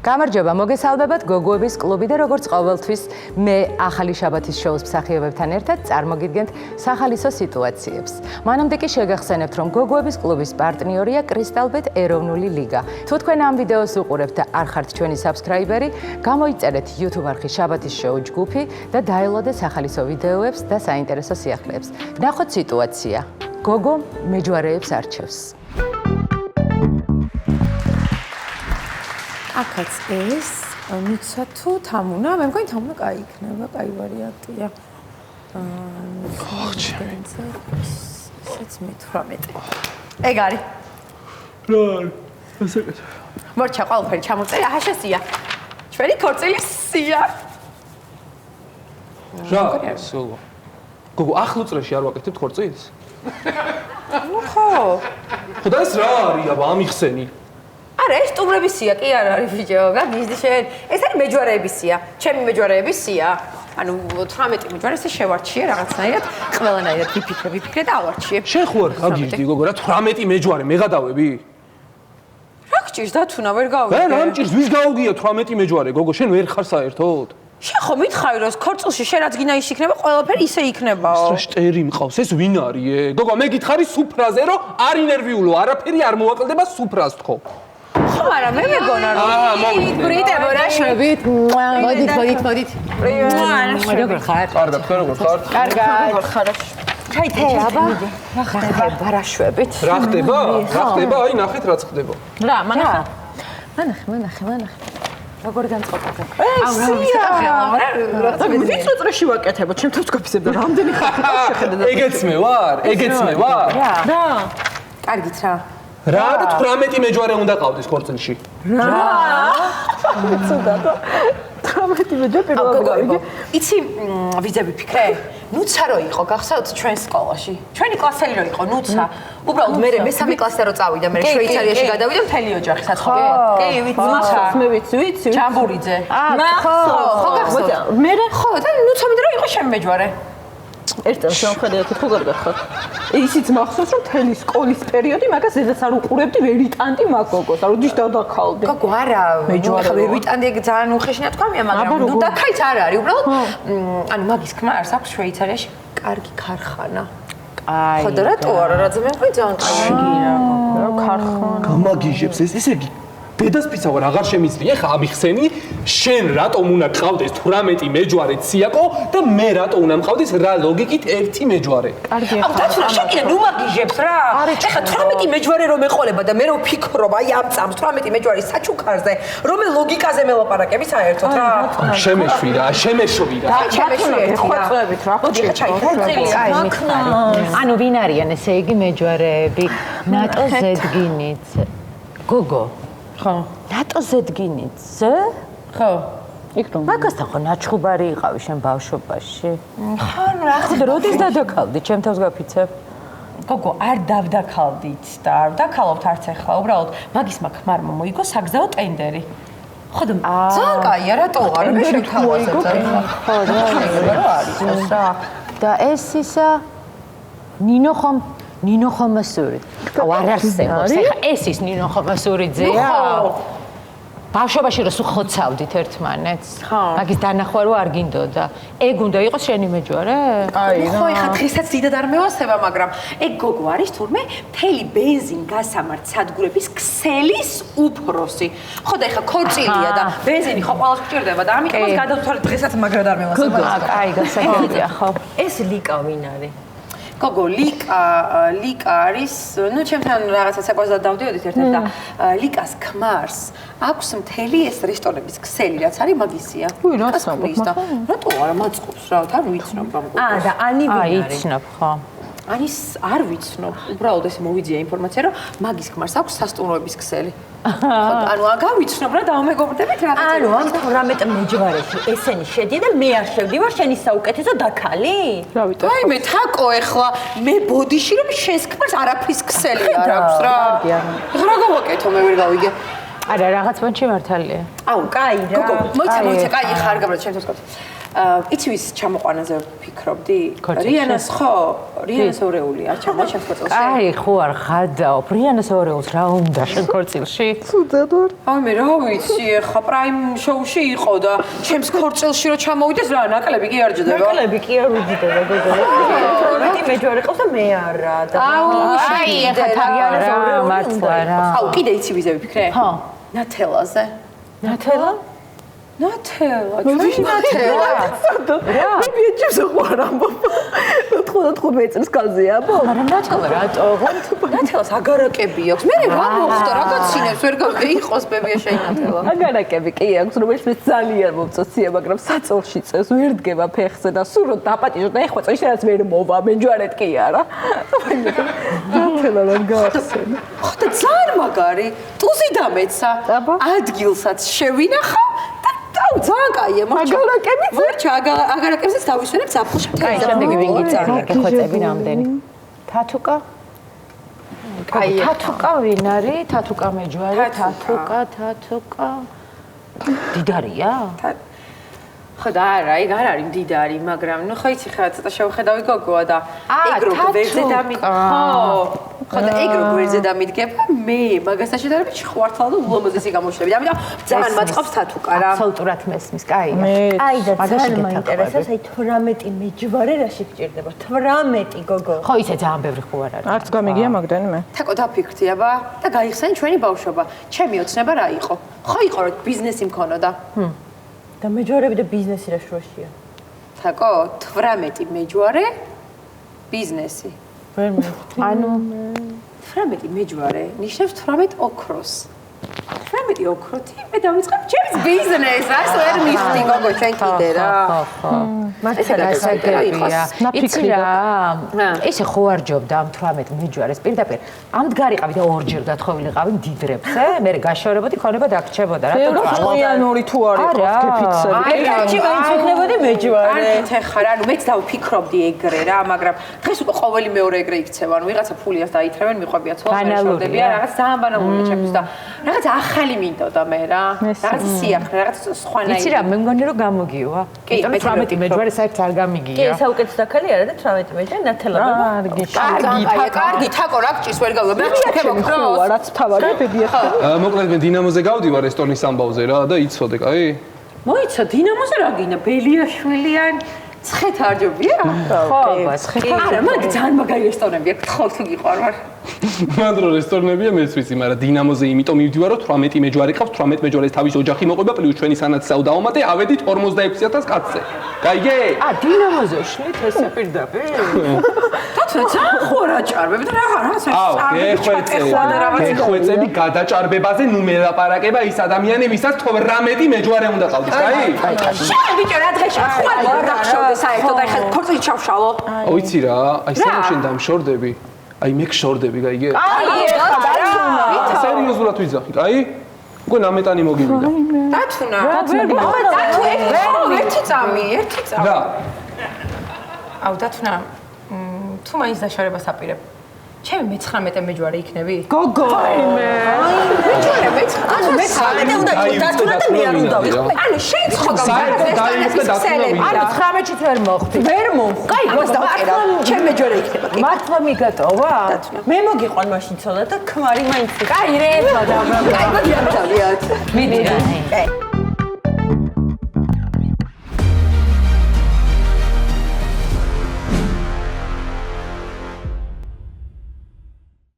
გამარჯობა, მოგესალმებათ გოგოების კლუბი და როგორც ყოველთვის მე ახალი შაბათის შოუს მსახიობებთან ერთად წარმოგიდგენთ სახალისო სიტუაციებს. მანამდე კი შეგახსენებთ, რომ გოგოების კლუბის პარტნიორია კრისტალბეტ ეროვნული ლიგა. თუ თქვენ ამ ვიდეოს უყურებთ და არ ხართ ჩვენი საბსკრაიბერი, გამოიწერეთ YouTube არხი შაბათის შოუ ჯგუფი და დაელოდეთ სახალისო ვიდეოებს და საინტერესო სიახლეებს. ნახოთ სიტუაცია. გოგო მეჯვარეებს არჩევს. აქაც ეს ниცა თუ თამუნა, მე მგონი თამუნა კაი იქნება, კაი ვარიანტია. ესეც მე-18. ეგ არის. რა არის? ასაკეთ. მორჩა ყველაფერი ჩამოწერი, აჰა სია. ჩვენი ქორწილის სია. რა? სულ. გოგო, ახლო წრეში არ ვაკეთებთ ქორწილს? ნუ ხო. ხო და ეს რა არის, აბა ამიხსენი? არა, ეს სტუმრების სია კი არ არის ბიჭო, გაგიზდი შენ. ეს არის მეჯვარეების სია, ჩემი მეჯვარეების სია. ანუ 18 მეჯვარე ესე შევარჩიე რაღაცნაირად, ყველანაირად ვიფიქრე და ავარჩიე. შენ ხო არ გაგიჟდი გოგო, რა 18 მეჯვარე მეღადავები? რა გჭირს დათუნა ვერ გავიგე. რა ამჭირს, ვის გაუგია 18 მეჯვარე, გოგო, შენ ვერ ხარ საერთოდ? შენ ხო მითხარი რომ ქორწილში შენ რაც გინდა ის იქნება, ყველაფერი ისე იქნებაო. რა შტერი მყავს, ეს ვინ არის? გოგო, მე გითხარი სუფრაზე, რომ არ ინერვიულო, არაფერი არ მოაკლდება სუფრას თქო. ხო, არა, მე მეგონა რომ ბრიტებო რა შვებით. მოდით. როგორ ხარ? კარგად, თქვენ როგორ ხართ? კარგად. ჩაითე აბა. რა ხდება რა შვებით? რა ხდება? აი ნახეთ რაც ხდება. რა, მანახე. როგორ განწყობა? რა ვიცი წრეში ვაკეთებო, ჩემ თავს გაფისებდა რამდენი ხალხი შეხედა. ეგეც მე ვარ. რა? კარგით რა. რა და 18 მეჯვარე უნდა ყავდეს ქორწილში. რა? ცუდად. 18 მეჯვარე პირველად გავიგე. იცი, ვიძე ვიფიქრე? ნუცა რო იყო, გახსოვთ ჩვენ სკოლაში. ჩვენი კლასელი რო იყო ნუცა. უბრალოდ მე მესამე კლასზე რო წავიდა, მე შვეიცარიაში გადავიდა მთელი ოჯახი საცხობი. კი, ვიცი. მახსოვს, მე ვიცი. ჯამბურიძე. ხო, გახსოვთ. მე ხო, და ნუცა მინდა რომ იყო ჩემი მეჯვარე. ერთად შემხედეთ, ხო გარდახოთ. ისიც მახსოვს რომ თელი სკოლის პერიოდი მაგას ზედაც არ უყურებდი ვერიტანტი მაგოგოს, არ უდის დადაქალდი. გოგო არა, ხა ვერიტანტი ეგ ძალიან უხეშია თქვამია, მაგრამ ნუ დაქაიც არ არის, უბრალოდ ანუ მაგის ქმარ არის აქვს შვეიცარიაში კარგი ქარხანა. აი. ხო და რატო არა, რაც მე მგონი ძალიან კარგი რა ქარხანა. გამაგიჟებს ეს ესე იგი დედასპიცა ვარ აღარ შემიძლია ხა ამიხსენი შენ რატომ უნდა ყავდეს 18 მეჯვარე ციაკო და მე რატომ უნდა მყავდეს რა ლოგიკით ერთი მეჯვარე. კარგია. აუ დათუნა შენ კიდე ნუ მაგიჟებს რა. ეხლა 18 მეჯვარე რომ ეყოლება და მე რომ ვფიქრობ აი ამ წამს 18 მეჯვარი საჩუქარზე რომ მე ლოგიკაზე მელაპარაკები საერთოდ რა. შემეშვი რა. შემეშვი რა. ხვეწლებით რა. მოდი ჩაითვალე. ანუ ვინ არიან ესე იგი მეჯვარეები? ნატო ზედგინიც. გოგო. ხო. ნატო ზედგინიძე? ხო. იქ რომ მაგასთან ხო ნაჩხუბარი იყავი შენ ბავშვობაში? ხო, რა ხოდა როდის დადაქალდი? ჩემ თავს გაფიცებ? გოგო, არ დავდაქალდით და არ ვდაქალობთ არც ახლა, უბრალოდ მაგისმა ქმარმა მოიგო საგზაო ტენდერი. ხოდა ძალიან კაია, რატო არ მე შევთავაზებ ახლა? ხო, რა არის რა. და ეს ისა ნინო ხომასური. აუ არ არსებობს. ეხა ეს ის ნინო ხომასურიძეა. ბავშვობაში რო ხოცავდით ერთმანეთს. მაგის დანახვა რო არ გინდოდა. ეგ უნდა იყოს შენი მეჯვარე? აი რა. ხო, ეხა დღესაც დიდად არ მევასება, მაგრამ ეგ გოგო არის თურმე მთელი ბენზინ გასამართ სადგურების ქსელის უფროსი. ხო და ეხა ქორწილია და ბენზინი ხო ყველას გჭირდება და ამიტომ გადავთვალეთ დღესაც მაგრად არ მევასება. აი, გასაგებია ხო. ეს ლიკა ვინ არის? გოგო, ლიკა არის, ნუ ჩემთან რაღაცა საკვაზად დავდიოდით ერთად და ლიკას ქმარს აქვს მთელი ეს რესტორნების ქსელი, რაც არის მაგისია. უი, რა სწავლობ? რატო არა მაწყობს რა, თან ვიცნობ ამ გოგოს. და ანი ვინ არის? იცნობ ხო? ანის არ ვიცნობ, უბრალოდ ეს მოვიძია ინფორმაცია, რომ მაგის ქმარს აქვს სასტუმროების ქსელი. ანუ აგავიცნობ რა დავმეგობრდებით რაღაცა. ანუ ამ 18 მეჯვარეში ესენი შედიან და მე არ შევდივარ შენი საუკეთესო დაქალი? რა ვიტყვი? აი მე თაკო ეხლა მე ბოდიში რომ შენს ქმარს არაფრის ქსელი არ აქვს რა. რა გავაკეთო მე ვერ გავიგე. არა რაღაც პონჩი მართალია. აუ, კაი რა. გოგო, მოიცა, კაი ხარ გაბრალ ჩემს გქოთ. იცი ვის ჩამოყვანაზე ვფიქრობდი? ქორწილში? რიანას ხო? რიანას ორეული არ ჩამოჩას ქორწილში? აი, ხო არ ხადაო. ბრიანას ორეულს რა უნდა შენ ქორწილში? ცუდად ვარ. აი მე რა ვიცი, ხა პრაიმ შოუში იყო და ჩემს ქორწილში რო ჩამოვიდეს რა, ნაკლები კი არ ჯდება. ნაკლები კი არ უძიდება გოგო. მეტი მეჯვარე ყავს და მე არა. აი, ეხა თავიანას ორეული მართლა რა. აუ, კიდე იცი ვიზე ვიფიქრე? ხო. ნათელაზე. ნათელა? ნათელა, ჩვენი ნათელა. მე ბიჭებს ხوار ამბობ. 99 წელს კალზეა ბო. მაგრამ ნათელა რატო? ნათელას აგარაკები აქვს. მე რა მოხდა, რაღაცინებს ვერ გავიგე იყოს ბებია შენ ნათელა. აგარაკები კი აქვს, რომელიც მე ძალიან მომწონია, მაგრამ საწოლში წეს ვერ დგება ფეხზე და სულ რომ დაპატიჟო და ეხლა წეს რაც ვერ მოვა, მეჯვარეთ კი არა. ნათელა რა გაახსენა. ხო და ძალიან მაგარი. ტუზი დამეცა. ადგილსაც შევინახა და ძალიან კაია, მოჩა. აგარაკებიც? მოჩა, აგარაკებსაც დავისვენებ ზაფხულში. აი, შემდეგი ვინ გიწარდა გეხვეწები რამდენი? თათუკა? აი, თათუკა ვინ არის? თათუკა მეჯვარე, თათუკა. დიდარია? ხო და არა, ეგ არ არის მდიდარი, მაგრამ ნუ ხო იცი ხა ცოტა შევხედავი გოგოა და ეგ რო გვერდზე დამიდგება. ხო და ეგ რო გვერდზე დამიდგება, მე მაგასთან შედარებით ხვართალ და ულამაზესი გამოჩნდები. ამიტომ ძალიან მაწყობს თათუკა რა. აბსოლუტურად მესმის, კაია. აი და მაგაში ძალიან გეთაყვები. მაინტერესებს, აი 18 მეჯვარე რაში გჭირდება? 18 გოგო. ხო, ისე ძალიან ბევრი ხო არ არის. არც გამიგია მაგდანი მე. თაკო დაფიქრდი აბა და გაიხსენი ჩვენი ბავშვობა. ჩემი ოცნება რა იყო? ხო იყო რომ ბიზნესი მქონოდა. და მეჯვარები და ბიზნესი რა შუაშია? თაკო 18 მეჯვარე ბიზნესი. ვერ მივხვდი. ანუ 18 მეჯვარე ნიშნავს 18 ოქროს. 18 ოქროთი მე დავიწყებ ჩემს ბიზნესს, რას ვერ მიხდი გოგო ჩვენ კიდე რა. ხო. ეს რა გასაგებია. იცი რა? ესე ხო არ ჯობდა ამ 18 მეჯვარეს პირდაპირ. ამდგარიყავი და ორჯერ დათხოვილიყავი მდიდრებზე, მე გაშორებოდი, ქონება დაგრჩებოდა რა. იანური თუ არ იყო ფიფიცები. აი რაჭი მაინც იქნებოდი მეჯვარე. არ გითხარ, ანუ მეც დავფიქრობდი ეგრე რა, მაგრამ დღეს უკვე ყოველი მეორე ეგრე იქცევა, ანუ ვიღაცა ფულიას დაითრევენ, მიყვებია ცოლს, მეშორდებიან, რაღაც ძალიან ბანალურია ჩემთვის და რაღაც ახალი მინდოდა მე რა. რაღაც სიახლე, რაღაც სხვანაირი. იცი რა, მე მგონი რომ გამოგივა. იმიტომ 18 მეჯვარე საერთოდ არ კი, გამიგია. საუკეთესო აქალი არა და 18 მეჯვარე ნათელა ბაბა. კარგი, თაკო რა გჭირს ვერ გავიგე. მე შეხება ქროს. რაც თავარი ბებია. მოკლედ მე დინამოზე გავდივარ რესტორნის ამბავზე რა და იცოდე, კაი? მოიცა დინამოზე რა გინდა? ბელიაშვილია ცხეთ არჯობია? ხო, ცხეთ. არა, მაგ ძალიან მაგარი რესტორნები აქვს, ხო თუ გიყვარვარ. მანდრო რესტორნებია მეც ვიცი, მაგრამ დინამოზე იმიტომ მივდივარ რომ 18 მეჯვარე ყავს, 18 მეჯვარეს თავის ოჯახი მოყვება, პლუს ჩვენი სანაცსაო დაომატე, ავედით 46000 კაცზე. გაიგე? დინამოზე შნით ესე პირდაპირ. თათო ძალიან ხო რა ჭარბები და რაღაც აუ, გეხვეწები გადაჭარბებაზე ნუ მელაპარაკება ის ადამიანი, ვისაც 18 მეჯვარე უნდა ყავდეს, კაი? შენ ბიჭო რა დღეში ხვალ გახშოვდე საერთოდ აი ხა ქორწილი ჩავშალო. ვიცი რა, აი სანამ შენ დამშორდები, აი მე გშორდები, გაიგე? სერიოზულად ვიძახი, კაი? უკვე ნამეტანი მოგივიდა. დათუნა. დათუ ერთი წამი. რა? აუ დათუნა. თუ მაინც დაშორებას აპირებ. ჩემი მე-19 მეჯვარე იქნები? გოგო. მეჯვარე მე-19. ანუ მე-19 უნდა იყოს დათუნა და მე არ უნდა ვიყო. ანუ შენ ხო ანუ 19-ით ვერ მოხვდი. ვერ მომხ. კაი, მას დავკერა. ჩემი მეჯვარე იქნება. მართლა მიგატოვა? მე მოგიყვან მაშინ ცოლა და ქმარი მაინც. კაი, რე, კაი, მოდი ამთავრიოთ. მიდი რა.